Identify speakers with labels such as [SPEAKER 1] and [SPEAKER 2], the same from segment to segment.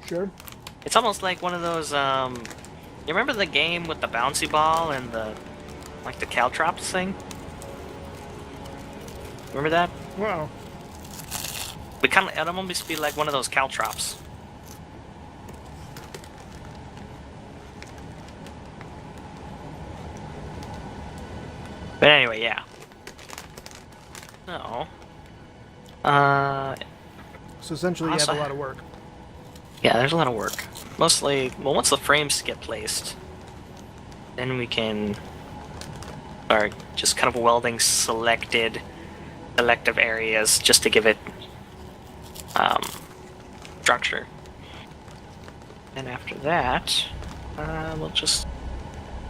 [SPEAKER 1] Sure.
[SPEAKER 2] It's almost like one of those, you remember the game with the bouncy ball and the, like the caltrops thing? Remember that?
[SPEAKER 1] Wow.
[SPEAKER 2] We kind of, it'd almost be like one of those caltrops. But anyway, yeah. So,
[SPEAKER 1] So essentially, you have a lot of work.
[SPEAKER 2] yeah, there's a lot of work. Mostly, well, once the frames get placed, then we can start just kind of welding selective areas just to give it structure. And after that, we'll just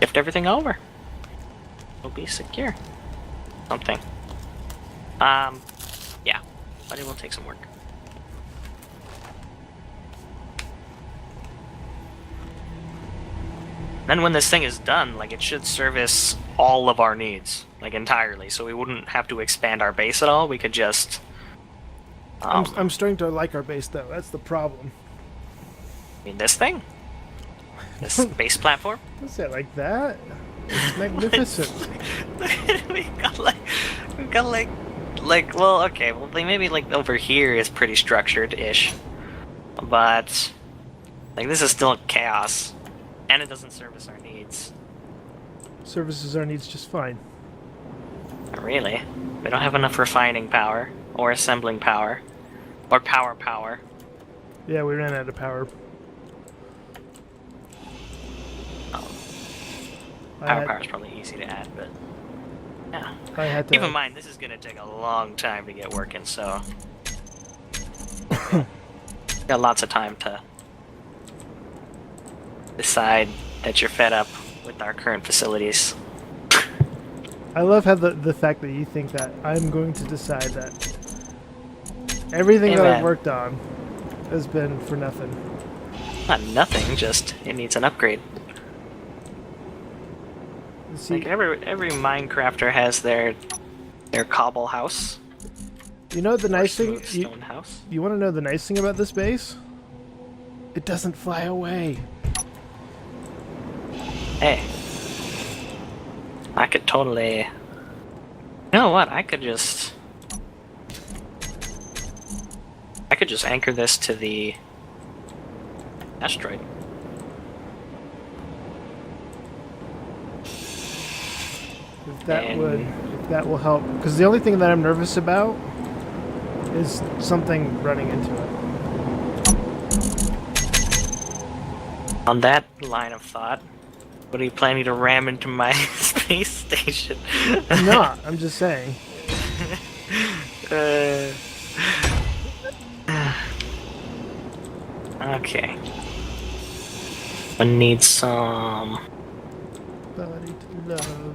[SPEAKER 2] shift everything over. It'll be secure. Something. Yeah, but it will take some work. Then when this thing is done, like, it should service all of our needs, like, entirely. So we wouldn't have to expand our base at all. We could just...
[SPEAKER 1] I'm starting to like our base, though. That's the problem.
[SPEAKER 2] I mean, this thing? This base platform?
[SPEAKER 1] Don't say it like that. It's magnificent.
[SPEAKER 2] we got like, well, okay, well, maybe, like, over here is pretty structured-ish. But, like, this is still chaos. And it doesn't service our needs.
[SPEAKER 1] Services our needs just fine.
[SPEAKER 2] Not really. We don't have enough refining power, or assembling power, or power.
[SPEAKER 1] Yeah, we ran out of power.
[SPEAKER 2] Power is probably easy to add, but yeah.
[SPEAKER 1] I had to.
[SPEAKER 2] Keep in mind, this is going to take a long time to get working, so got lots of time to decide that you're fed up with our current facilities.
[SPEAKER 1] I love how the fact that you think that I'm going to decide that everything that I've worked on has been for nothing.
[SPEAKER 2] Not nothing, just it needs an upgrade.
[SPEAKER 1] See,
[SPEAKER 2] like every Minecrafter has their cobble house.
[SPEAKER 1] You know the nice thing?
[SPEAKER 2] Stone house.
[SPEAKER 1] You want to know the nice thing about this base? It doesn't fly away.
[SPEAKER 2] Hey. I could totally... You know what? I could just anchor this to the asteroid.
[SPEAKER 1] If that will help, because the only thing that I'm nervous about is something running into it.
[SPEAKER 2] On that line of thought, what are you planning to ram into my space station?
[SPEAKER 1] I'm not. I'm just saying.
[SPEAKER 2] Okay. I need some...
[SPEAKER 1] Somebody to love.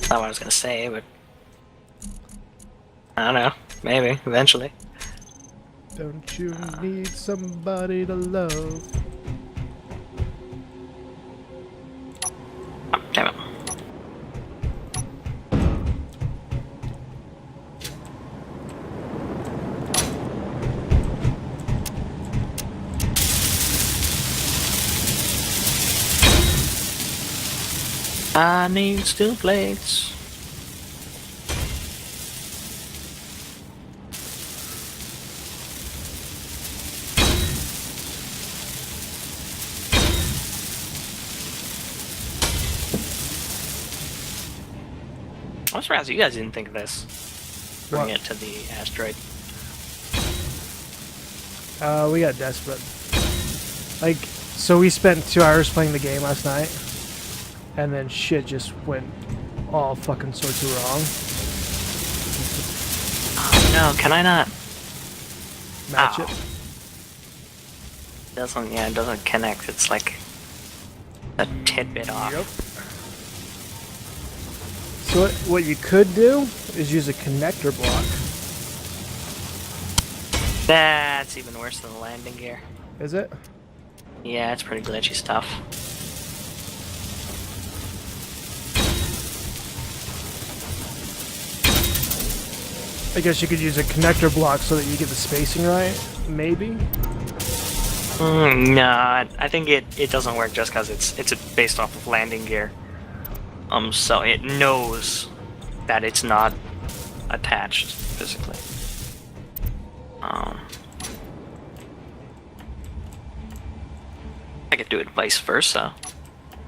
[SPEAKER 2] Not what I was gonna say, but... I don't know. Maybe, eventually.
[SPEAKER 1] Don't you need somebody to love?
[SPEAKER 2] Oh, damn it. I need steel plates. I'm surprised you guys didn't think of this. Bring it to the asteroid.
[SPEAKER 1] We got desperate. Like, so we spent 2 hours playing the game last night, and then shit just went all fucking sorts of wrong.
[SPEAKER 2] Oh no, can I not?
[SPEAKER 1] Match it.
[SPEAKER 2] Doesn't, yeah, it doesn't connect. It's like a tidbit off.
[SPEAKER 1] Yep. So what you could do is use a connector block.
[SPEAKER 2] That's even worse than the landing gear.
[SPEAKER 1] Is it?
[SPEAKER 2] Yeah, it's pretty glitchy stuff.
[SPEAKER 1] I guess you could use a connector block so that you get the spacing right. Maybe.
[SPEAKER 2] No, I think it doesn't work just because it's based off of landing gear. So it knows that it's not attached physically. I could do it vice versa.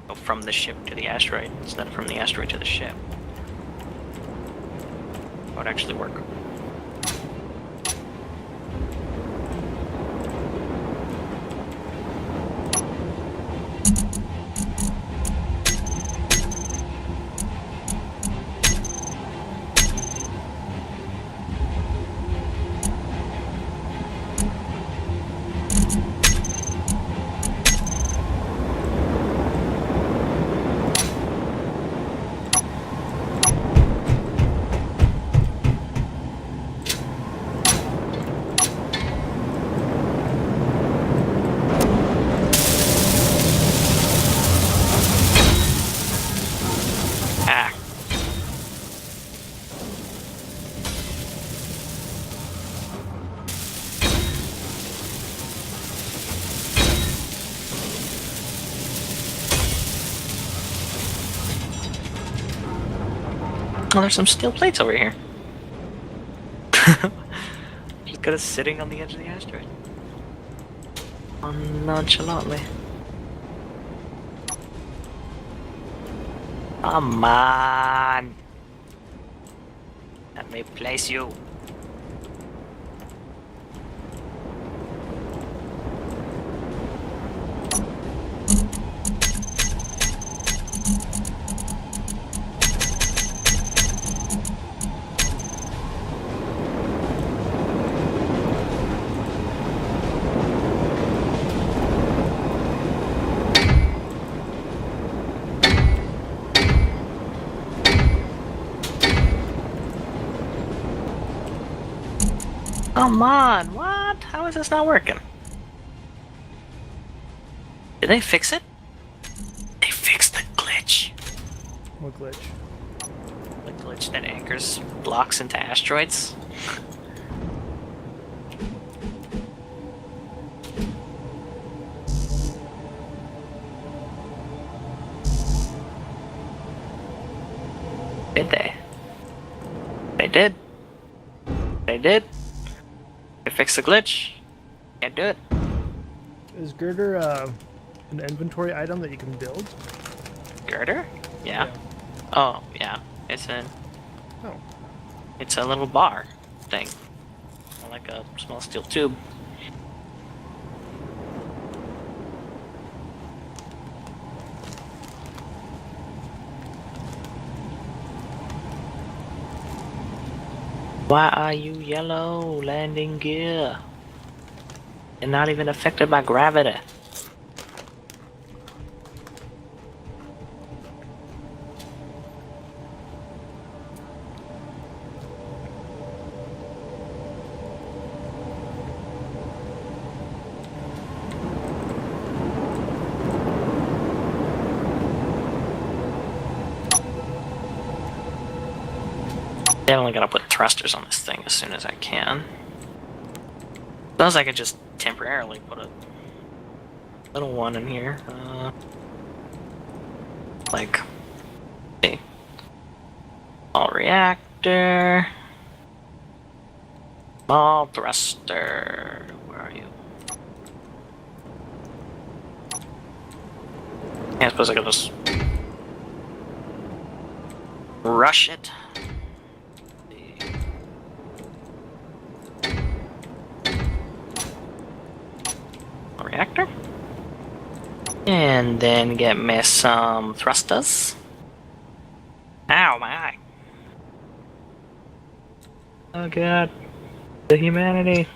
[SPEAKER 2] Go from the ship to the asteroid instead of from the asteroid to the ship. That would actually work. Oh, there's some steel plates over here. Just kind of sitting on the edge of the asteroid. Nonchalantly. Come on! Let me place you. Come on, what? How is this not working? Did they fix it? They fixed the glitch.
[SPEAKER 1] What glitch?
[SPEAKER 2] The glitch that anchors blocks into asteroids. Did they? They did. They did. They fixed the glitch. Can't do it.
[SPEAKER 1] Is girder an inventory item that you can build?
[SPEAKER 2] Girder? Yeah. Oh, yeah. It's a
[SPEAKER 1] Oh.
[SPEAKER 2] it's a little bar thing. Like a small steel tube. Why are you yellow, landing gear? You're not even affected by gravity. Definitely gotta put thrusters on this thing as soon as I can. Suppose I could just temporarily put a little one in here. Like, see, small reactor, small thruster. Where are you? Yeah, I suppose I could just rush it. Reactor, and then get me some thrusters. Ow, my eye. Oh god, the humanity.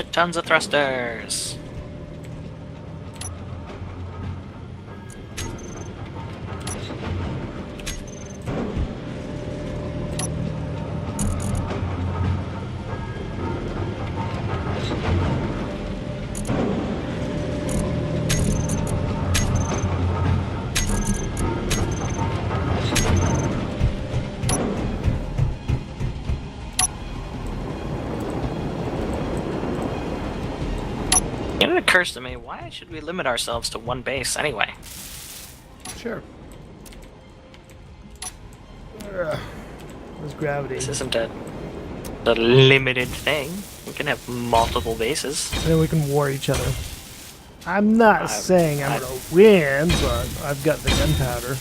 [SPEAKER 2] Tons of thrusters. It occurs to me, why should we limit ourselves to one base anyway?
[SPEAKER 1] Sure. There's gravity.
[SPEAKER 2] This isn't a limited thing. We can have multiple bases.
[SPEAKER 1] And then we can war each other. I'm not saying I'm gonna win, but I've got the gunpowder.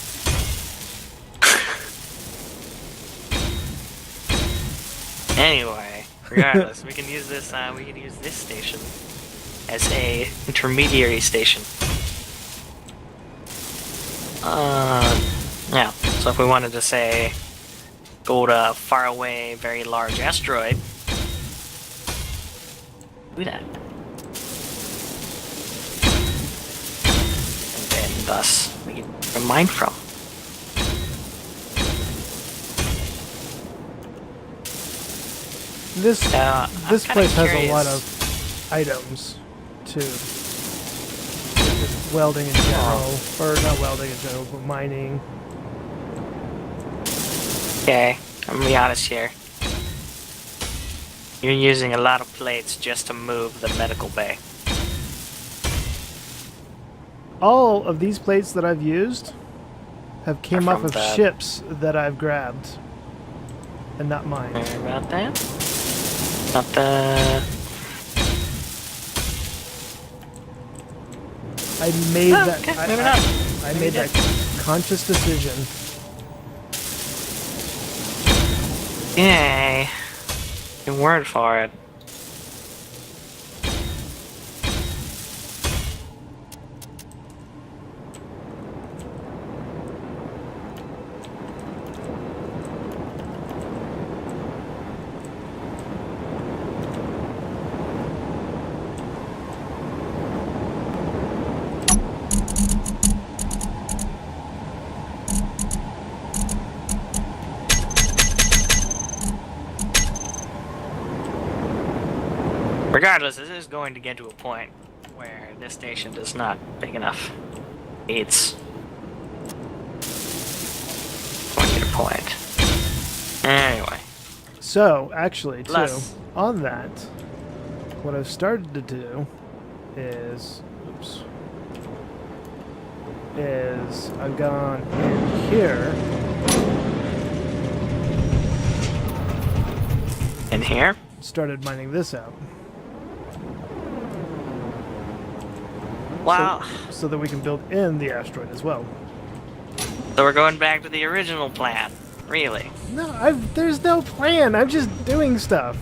[SPEAKER 2] Anyway, regardless, we can use this. We can use this station as a intermediary station. Yeah. So if we wanted to say go to a faraway, very large asteroid, do that, and then thus we can mine from.
[SPEAKER 1] This place has a lot
[SPEAKER 2] curious.
[SPEAKER 1] of items too. Just welding in general, or not welding in general, but mining.
[SPEAKER 2] Okay, I'm gonna be honest here. You're using a lot of plates just to move the medical bay.
[SPEAKER 1] All of these plates that I've used have came
[SPEAKER 2] Are
[SPEAKER 1] off
[SPEAKER 2] from
[SPEAKER 1] of
[SPEAKER 2] the-
[SPEAKER 1] ships that I've grabbed, and not mine.
[SPEAKER 2] Sorry about that. Not the.
[SPEAKER 1] I made
[SPEAKER 2] Oh,
[SPEAKER 1] that.
[SPEAKER 2] okay, maybe not.
[SPEAKER 1] I
[SPEAKER 2] Maybe
[SPEAKER 1] made
[SPEAKER 2] you
[SPEAKER 1] that conscious decision.
[SPEAKER 2] Yay. Your word for it. Regardless, this is going to get to a point where this station is not big enough. It's going to get a point. Anyway,
[SPEAKER 1] So, actually, too,
[SPEAKER 2] Less.
[SPEAKER 1] on that, what I've started to do is, I've gone in here.
[SPEAKER 2] in here.
[SPEAKER 1] Started mining this out.
[SPEAKER 2] Wow.
[SPEAKER 1] So that we can build in the asteroid as well.
[SPEAKER 2] So we're going back to the original plan. Really?
[SPEAKER 1] No, there's no plan. I'm just doing stuff.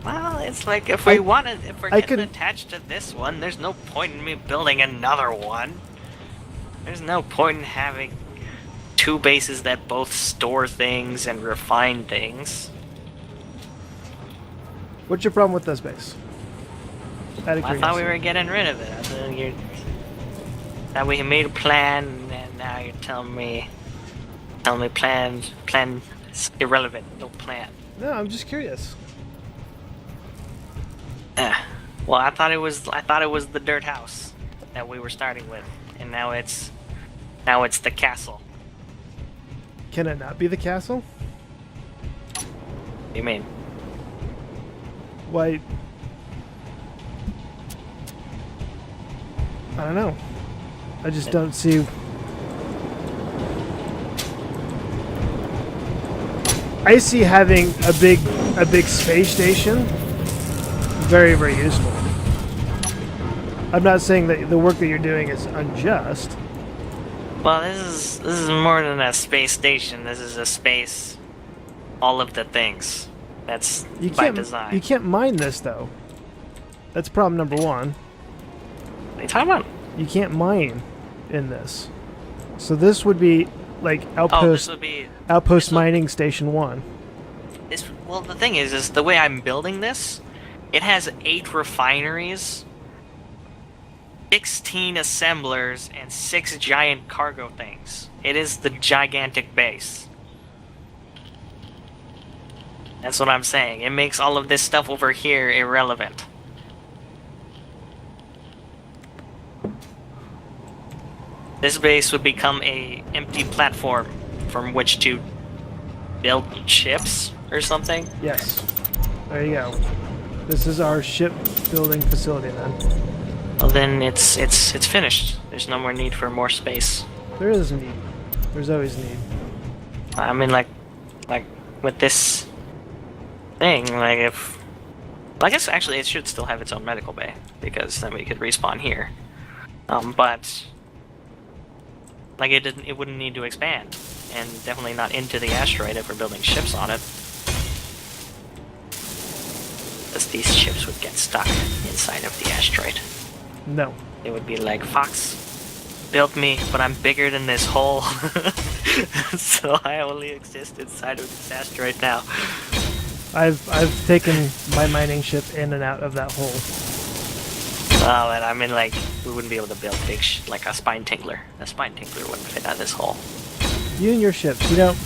[SPEAKER 2] Well, it's like if we're
[SPEAKER 1] I
[SPEAKER 2] getting
[SPEAKER 1] could-
[SPEAKER 2] attached to this one, there's no point in me building another one. There's no point in having two bases that both store things and refine things.
[SPEAKER 1] What's your problem with this base? Out of
[SPEAKER 2] I thought we
[SPEAKER 1] curiosity.
[SPEAKER 2] were getting rid of it. I thought that we made a plan, and now you're telling me plan is irrelevant. No plan.
[SPEAKER 1] No, I'm just curious.
[SPEAKER 2] Well, I thought it was the dirt house that we were starting with, and now it's the castle.
[SPEAKER 1] Can it not be the castle?
[SPEAKER 2] What do you mean?
[SPEAKER 1] Why? I don't know. I just don't see. I see having a big space station very, very useful. I'm not saying that the work that you're doing is unjust.
[SPEAKER 2] Well, this is more than a space station. This is a space. All of the things. That's by design.
[SPEAKER 1] You can't mine this though. That's problem number one.
[SPEAKER 2] What are you talking about?
[SPEAKER 1] You can't mine in this. So this would be like
[SPEAKER 2] Oh, this
[SPEAKER 1] outpost
[SPEAKER 2] would be
[SPEAKER 1] outpost
[SPEAKER 2] this would-
[SPEAKER 1] mining station 1.
[SPEAKER 2] this. Well, the thing is the way I'm building this It has 8 refineries, 16 assemblers, and 6 giant cargo things. It is the gigantic base. That's what I'm saying. It makes all of this stuff over here irrelevant. This base would become a empty platform from which to build ships or something.
[SPEAKER 1] Yes. There you go. This is our shipbuilding facility then.
[SPEAKER 2] Well, then it's finished. There's no more need for more space.
[SPEAKER 1] There is need. There's always need.
[SPEAKER 2] I mean, like with this thing, like if... Well, I guess actually it should still have its own medical bay, because then we could respawn here. But... Like, it wouldn't need to expand. And definitely not into the asteroid if we're building ships on it. Because these ships would get stuck inside of the asteroid.
[SPEAKER 1] No.
[SPEAKER 2] It would be like, Fox built me, but I'm bigger than this hole. So I only exist inside of this asteroid now.
[SPEAKER 1] I've taken my mining ship in and out of that hole.
[SPEAKER 2] Oh, and I mean, like, we wouldn't be able to build big like a spine tingler. A spine tingler wouldn't fit out of this hole.
[SPEAKER 1] You and your ships, you don't...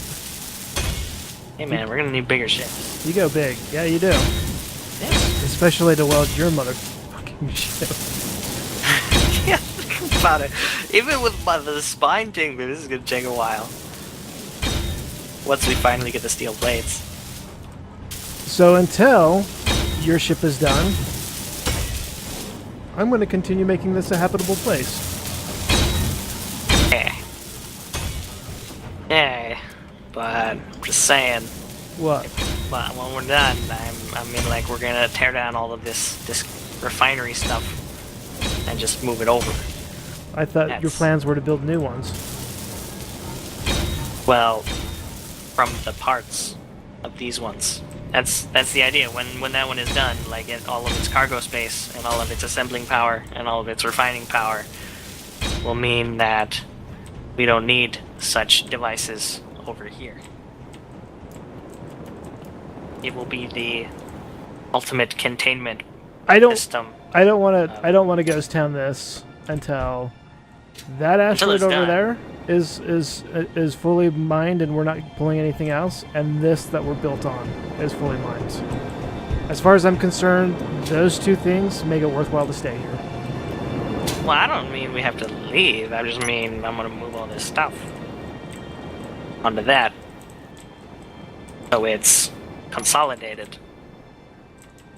[SPEAKER 2] Hey man, we're gonna need bigger ships.
[SPEAKER 1] You go big. Yeah, you do.
[SPEAKER 2] Yeah.
[SPEAKER 1] Especially to weld your motherfucking ship.
[SPEAKER 2] Yeah, think about it. Even with the spine tingler, this is gonna take a while. Once we finally get the steel plates.
[SPEAKER 1] So until your ship is done, I'm going to continue making this a habitable place.
[SPEAKER 2] Yeah. Yeah. But I'm just saying.
[SPEAKER 1] What?
[SPEAKER 2] But when we're done, I mean, like, we're gonna tear down all of this refinery stuff and just move it over.
[SPEAKER 1] I thought your plans were to build new ones.
[SPEAKER 2] Well, from the parts of these ones. That's the idea. When that one is done, like all of its cargo space and all of its assembling power and all of its refining power will mean that we don't need such devices over here. It will be the ultimate containment system.
[SPEAKER 1] I don't want to ghost town this until that asteroid over there is fully mined and we're not pulling anything else, and this that we're built on is fully mined. As far as I'm concerned, those two things make it worthwhile to stay here.
[SPEAKER 2] Well, I don't mean we have to leave. I just mean I'm gonna move all this stuff onto that, so it's consolidated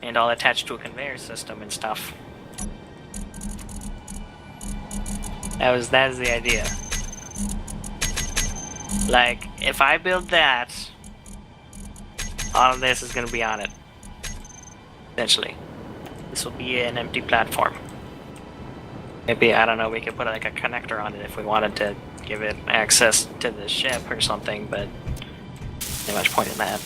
[SPEAKER 2] and all attached to a conveyor system and stuff. That is the idea. Like, if I build that, all of this is gonna be on it. Essentially. This will be an empty platform. Maybe, I don't know, we could put like a connector on it if we wanted to give it access to the ship or something, but not much point in that.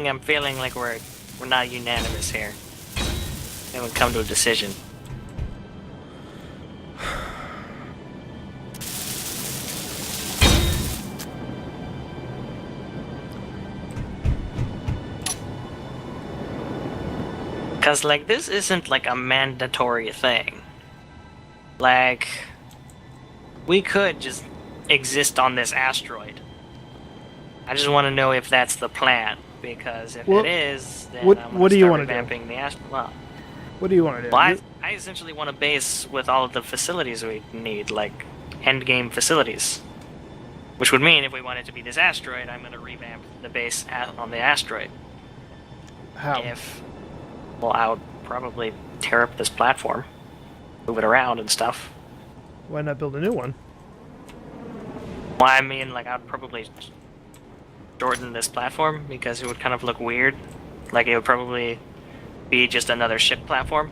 [SPEAKER 2] I'm feeling like we're not unanimous here. And we come to a decision. Cause like this isn't like a mandatory thing. Like we could just exist on this asteroid. I just want to know if that's the plan. Because if it is, then I'm going to start revamping the asteroid. Well,
[SPEAKER 1] what do you want to do?
[SPEAKER 2] Well, I essentially want a base with all of the facilities we need, like endgame facilities. Which would mean if we want it to be this asteroid, I'm going to revamp the base on the asteroid.
[SPEAKER 1] How?
[SPEAKER 2] Well, I would probably tear up this platform, move it around and stuff.
[SPEAKER 1] Why not build a new one?
[SPEAKER 2] Well, I mean, like, I would probably shorten this platform because it would kind of look weird. Like, it would probably be just another ship platform.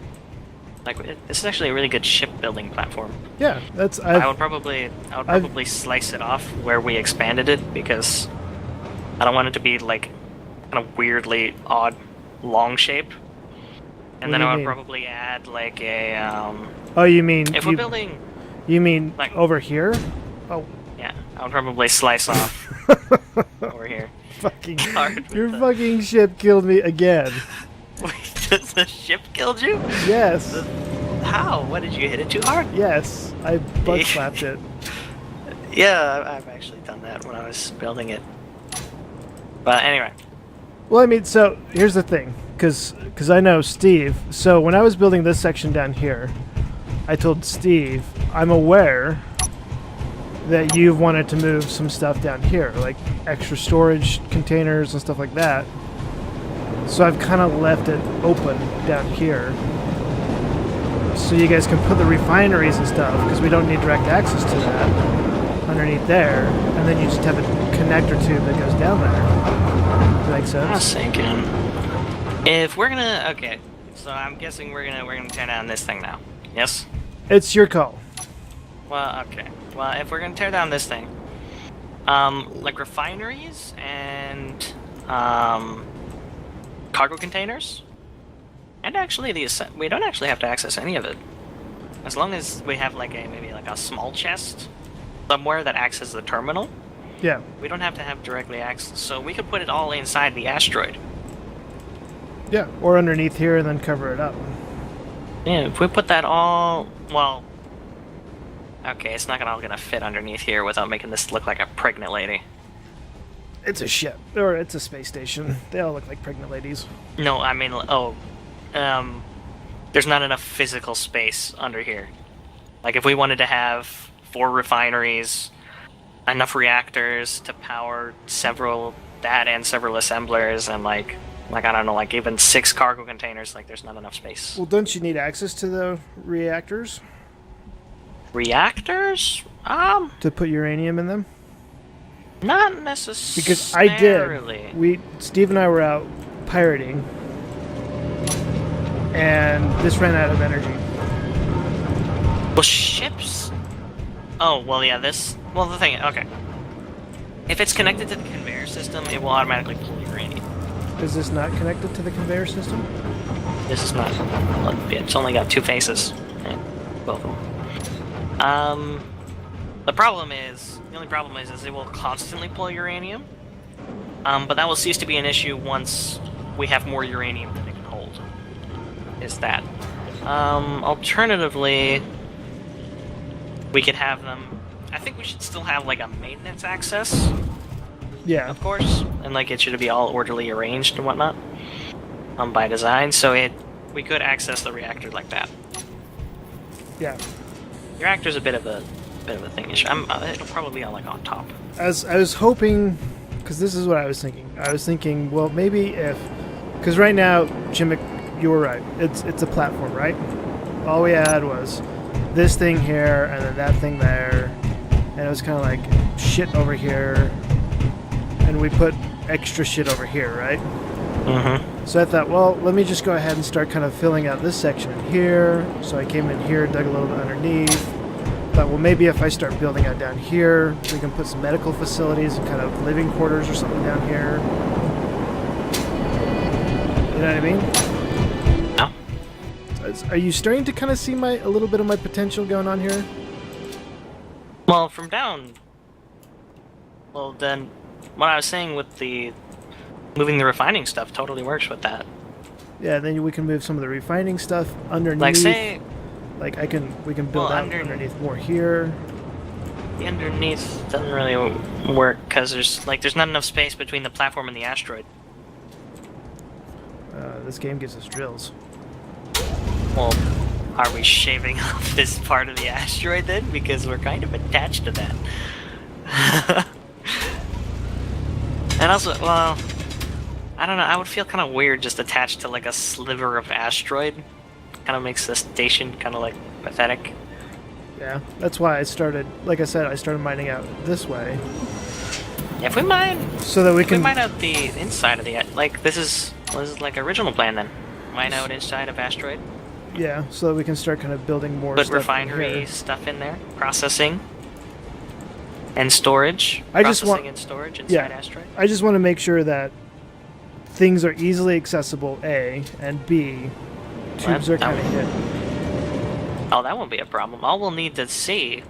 [SPEAKER 2] Like, this is actually a really good shipbuilding platform.
[SPEAKER 1] Yeah, that's.
[SPEAKER 2] I would probably slice it off where we expanded it because I don't want it to be like kind of weirdly odd long shape. And
[SPEAKER 1] What
[SPEAKER 2] then
[SPEAKER 1] do you
[SPEAKER 2] I would
[SPEAKER 1] mean?
[SPEAKER 2] probably add like a
[SPEAKER 1] Oh, you mean
[SPEAKER 2] if we're building,
[SPEAKER 1] You mean
[SPEAKER 2] like,
[SPEAKER 1] over here? Oh,
[SPEAKER 2] yeah, I would probably slice off over here.
[SPEAKER 1] fucking!
[SPEAKER 2] Card with
[SPEAKER 1] Your
[SPEAKER 2] the-
[SPEAKER 1] fucking ship killed me again.
[SPEAKER 2] Wait, does the ship killed you?
[SPEAKER 1] Yes,
[SPEAKER 2] How? What did you hit it too hard?
[SPEAKER 1] yes, I butt slapped it.
[SPEAKER 2] Yeah, I've actually done that when I was building it. But anyway,
[SPEAKER 1] Well, I mean, so here's the thing, because I know Steve. So when I was building this section down here, I told Steve, I'm aware that you've wanted to move some stuff down here, like extra storage containers and stuff like that. So I've kind of left it open down here, so you guys can put the refineries and stuff, because we don't need direct access to that underneath there, and then you just have a connector tube that goes down there. Does that make
[SPEAKER 2] I was
[SPEAKER 1] sense?
[SPEAKER 2] thinking if we're gonna okay, so I'm guessing we're gonna tear down this thing now. Yes.
[SPEAKER 1] It's your call.
[SPEAKER 2] Well, okay. Well, if we're gonna tear down this thing, like refineries and cargo containers, and actually we don't actually have to access any of it, as long as we have like maybe like a small chest somewhere that acts as the terminal.
[SPEAKER 1] Yeah.
[SPEAKER 2] We don't have to have directly access, so we could put it all inside the asteroid.
[SPEAKER 1] Yeah. Or underneath here and then cover it up.
[SPEAKER 2] Yeah, if we put that all, well, okay, it's not all gonna fit underneath here without making this look like a pregnant lady.
[SPEAKER 1] It's a ship, or it's a space station. They all look like pregnant ladies.
[SPEAKER 2] No, I mean, there's not enough physical space under here. Like, if we wanted to have 4 refineries, enough reactors to power several assemblers, and like I don't know, like even 6 cargo containers, like there's not enough space.
[SPEAKER 1] Well, don't you need access to the reactors
[SPEAKER 2] Reactors?
[SPEAKER 1] to put uranium in them?
[SPEAKER 2] Not necessarily.
[SPEAKER 1] Because I did. Steve and I were out pirating, and this ran out of energy.
[SPEAKER 2] Well, ships. Oh, well, yeah. Well, the thing. Okay. If it's connected to the conveyor system, it will automatically pull uranium.
[SPEAKER 1] Is this not connected to the conveyor system?
[SPEAKER 2] This is not. Well, it's only got 2 faces. Yeah, both of them. The only problem is it will constantly pull uranium. But that will cease to be an issue once we have more uranium than it can hold. Is that? Alternatively, we could have them. I think we should still have like a maintenance access,
[SPEAKER 1] Yeah.
[SPEAKER 2] of course, and like it should be all orderly arranged and whatnot, by design. So we could access the reactor like that.
[SPEAKER 1] Yeah.
[SPEAKER 2] The reactor's a bit of a thing issue. It'll probably be on top.
[SPEAKER 1] As I was hoping, because this is what I was thinking. I was thinking, well, maybe because right now, Chimick, you were right. It's a platform, right? All we had was this thing here and then that thing there, and it was kind of like shit over here, and we put extra shit over here, right?
[SPEAKER 2] Mm-hmm.
[SPEAKER 1] So I thought, well, let me just go ahead and start kind of filling out this section in here. So I came in here, dug a little bit underneath. Thought, well, maybe if I start building out down here, we can put some medical facilities and kind of living quarters or something down here. You know what I mean?
[SPEAKER 2] No.
[SPEAKER 1] Are you starting to kind of see a little bit of my potential going on here?
[SPEAKER 2] Well, from down. Well, then, what I was saying with the moving the refining stuff totally works with that.
[SPEAKER 1] Yeah, then we can move some of the refining stuff underneath.
[SPEAKER 2] Like, say,
[SPEAKER 1] like we can build out underneath more here.
[SPEAKER 2] the underneath doesn't really work because there's not enough space between the platform and the asteroid.
[SPEAKER 1] This game gives us drills.
[SPEAKER 2] Well, are we shaving off this part of the asteroid then? Because we're kind of attached to that. And also, well, I don't know, I would feel kind of weird just attached to like a sliver of asteroid. Kind of makes the station kind of like pathetic.
[SPEAKER 1] Yeah, that's why I started, like I said, I started mining out this way.
[SPEAKER 2] Yeah, if we mine,
[SPEAKER 1] so that we
[SPEAKER 2] if
[SPEAKER 1] can
[SPEAKER 2] we mine out the inside of the, like this is like original plan then. Mine out inside of asteroid.
[SPEAKER 1] Yeah, so that we can start kind of building more
[SPEAKER 2] Put
[SPEAKER 1] stuff in
[SPEAKER 2] refinery
[SPEAKER 1] here.
[SPEAKER 2] stuff in there, processing and storage.
[SPEAKER 1] I just
[SPEAKER 2] processing
[SPEAKER 1] want-
[SPEAKER 2] and storage inside
[SPEAKER 1] yeah.
[SPEAKER 2] asteroid.
[SPEAKER 1] I just want to make sure that things are easily accessible, A, and B, tubes are kind of hidden.
[SPEAKER 2] Oh, that won't be a problem. All we'll need to see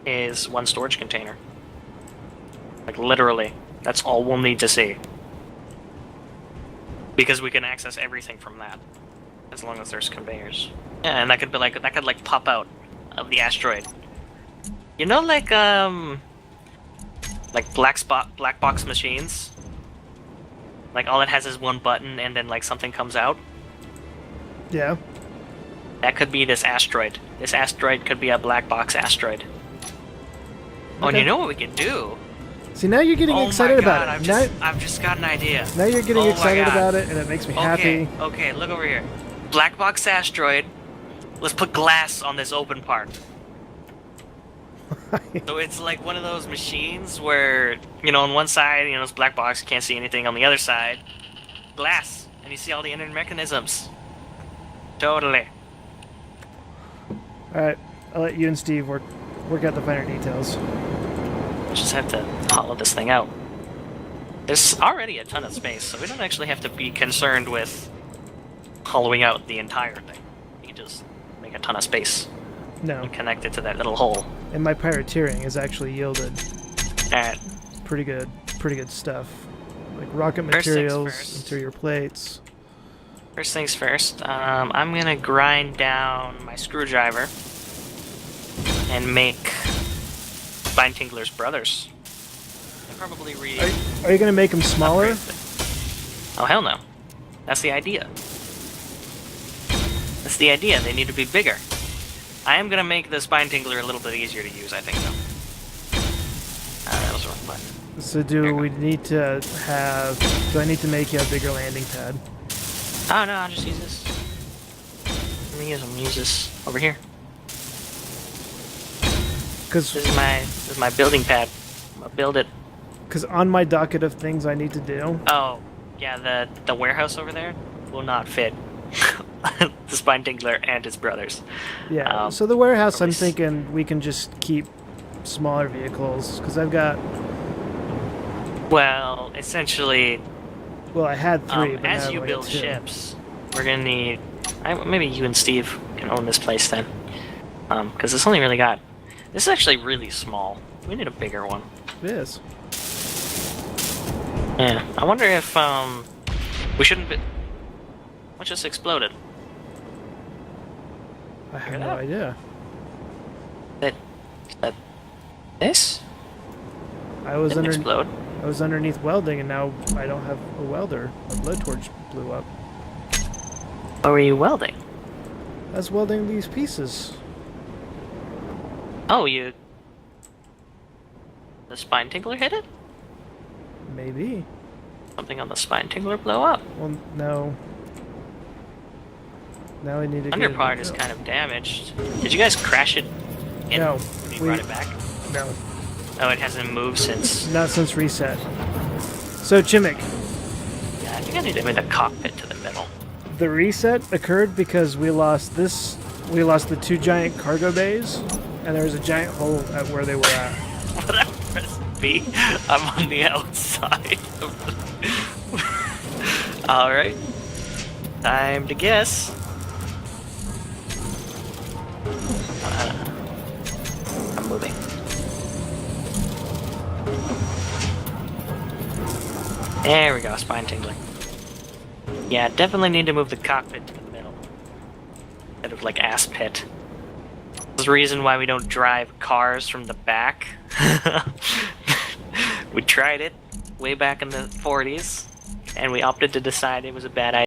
[SPEAKER 2] is one storage container. Like, literally. That's all we'll need to see. Because we can access everything from that. As long as there's conveyors. Yeah, and that could be like, that could like pop out of the asteroid. You know, like black box machines? Like, all it has is one button and then like something comes out?
[SPEAKER 1] Yeah.
[SPEAKER 2] That could be this asteroid. This asteroid could be a black box asteroid. Oh, and you know what we can do?
[SPEAKER 1] See, now you're getting excited about it.
[SPEAKER 2] I've just got an idea.
[SPEAKER 1] Now you're getting excited about it, and it makes me happy.
[SPEAKER 2] Okay, look over here. Black box asteroid. Let's put glass on this open part. So it's like one of those machines where, you know, on one side, you know, it's black box, you can't see anything. On the other side, glass, and you see all the inner mechanisms. Totally.
[SPEAKER 1] Alright, I'll let you and Steve work out the finer details.
[SPEAKER 2] Just have to hollow this thing out. There's already a ton of space, so we don't actually have to be concerned with hollowing out the entire thing. You can just make a ton of space.
[SPEAKER 1] No.
[SPEAKER 2] And connect it to that little hole.
[SPEAKER 1] And my pirateering has actually yielded
[SPEAKER 2] Alright.
[SPEAKER 1] pretty good stuff. Like rocket materials, interior plates.
[SPEAKER 2] First things first, I'm gonna grind down my screwdriver and make Spine Tingler's brothers. And probably
[SPEAKER 1] Are you gonna make them smaller?
[SPEAKER 2] Oh, hell no. That's the idea. That's the idea. They need to be bigger. I am gonna make the Spine Tingler a little bit easier to use, I think, though. That was the wrong button.
[SPEAKER 1] So do we need to have... Do I need to make you a bigger landing pad?
[SPEAKER 2] Oh, no, I'll just use this. Let me use this over here.
[SPEAKER 1] Because
[SPEAKER 2] this is my building pad. I'm gonna build it.
[SPEAKER 1] Because on my docket of things I need to do...
[SPEAKER 2] Oh, yeah, the warehouse over there will not fit the Spine Tingler and his brothers.
[SPEAKER 1] Yeah, so the warehouse, I'm thinking we can just keep smaller vehicles, because I've got...
[SPEAKER 2] Well, essentially...
[SPEAKER 1] Well, I had 3, but
[SPEAKER 2] as
[SPEAKER 1] now
[SPEAKER 2] you
[SPEAKER 1] I
[SPEAKER 2] build
[SPEAKER 1] got 2.
[SPEAKER 2] ships, we're gonna need... maybe you and Steve can own this place then. Because it's only really got... This is actually really small. We need a bigger one.
[SPEAKER 1] It is.
[SPEAKER 2] Yeah, I wonder if, we shouldn't be... What just exploded?
[SPEAKER 1] I have no idea.
[SPEAKER 2] That this?
[SPEAKER 1] I was
[SPEAKER 2] Didn't explode.
[SPEAKER 1] I was underneath welding, and now I don't have a welder. A blowtorch blew up.
[SPEAKER 2] What were you welding?
[SPEAKER 1] I was welding these pieces.
[SPEAKER 2] Oh, you... The Spine Tingler hit it?
[SPEAKER 1] Maybe.
[SPEAKER 2] Something on the Spine Tingler blow up.
[SPEAKER 1] Well, no. Now I need to
[SPEAKER 2] Underpart is kind of damaged. Did you guys crash it in
[SPEAKER 1] No.
[SPEAKER 2] when you brought it back?
[SPEAKER 1] No.
[SPEAKER 2] Oh, it hasn't moved since...
[SPEAKER 1] Not since reset. So, Chimick.
[SPEAKER 2] Yeah, I think I need to move the cockpit to the middle.
[SPEAKER 1] The reset occurred because we lost this... We lost the 2 giant cargo bays, and there was a giant hole at where they were at.
[SPEAKER 2] What I press B? I'm on the outside. Alright. Time to guess. I'm moving. There we go, Spine Tingling. Yeah, definitely need to move the cockpit to the middle. Instead of, like, ass pit. There's a reason why we don't drive cars from the back. We tried it way back in the 40s, and we opted to decide it was a bad idea.